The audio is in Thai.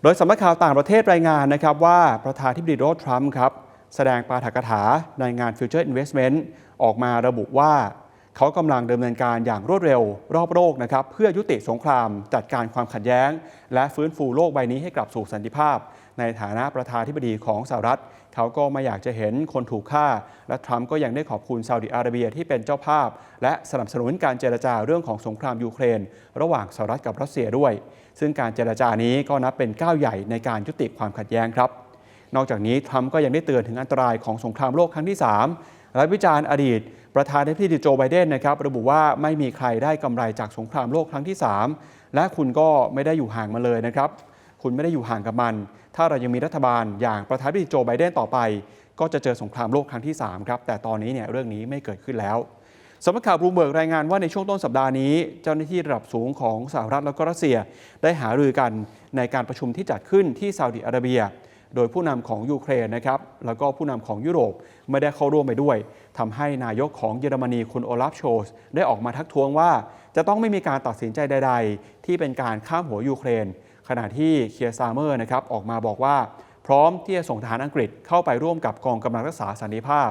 โดยสำนักข่าวต่างประเทศรายงานนะครับว่าประธานาธิบดีโดนัลด์ทรัมป์ครับแสดงปาฐกถาในงาน Future Investment ออกมาระบุว่าเขากำลังดำเนินการอย่างรวดเร็วรอบโลกนะครับเพื่อยุติสงครามจัดการความขัดแย้งและฟื้นฟูโลกใบนี้ให้กลับสู่สันติภาพในฐานะประธานาธิบดีของสหรัฐเขาก็ไม่อยากจะเห็นคนถูกฆ่าและทรัมป์ก็ยังได้ขอบคุณซาอุดิอาระเบียที่เป็นเจ้าภาพและสนับสนุนการเจรจาเรื่องของสงครามยูเครนระหว่างสหรัฐกับรัสเซียด้วยซึ่งการเจรจานี้ก็นับเป็นก้าวใหญ่ในการยุติความขัดแย้งครับนอกจากนี้ทรัมป์ก็ยังได้เตือนถึงอันตรายของสงครามโลกครั้งที่3และวิจารณ์อดีตประธานาธิบดีโจไบเดนนะครับระบุว่าไม่มีใครได้กำไรจากสงครามโลกครั้งที่3และคุณก็ไม่ได้อยู่ห่างมาเลยนะครับคุณไม่ได้อยู่ห่างกับมันถ้าเรายังมีรัฐบาลอย่างประธานาธิบดีโจไบเดนต่อไปก็จะเจอสงครามโลกครั้งที่3ครับแต่ตอนนี้เนี่ยเรื่องนี้ไม่เกิดขึ้นแล้วสำนักข่าวบลูมเบิร์กรายงานว่าในช่วงต้นสัปดาห์นี้เจ้าหน้าที่ระดับสูงของสหรัฐและก็รัสเซียได้หารือกันในการประชุมที่จัดขึ้นที่ซาอุดิอาระเบียโดยผู้นำของยูเครนนะครับแล้วก็ผู้นำของยุโรปไม่ได้เข้าร่วมไปด้วยทำให้นายกของเยอรมนีคุณโอลาฟโชลส์ได้ออกมาทักท้วงว่าจะต้องไม่มีการตัดสินใจใดๆที่เป็นการข้ามหัวยูเครนขณะที่เคียร์ซาร์เมอร์นะครับออกมาบอกว่าพร้อมที่จะส่งทหารอังกฤษเข้าไปร่วมกับกองกำลังรักษาสันติภาพ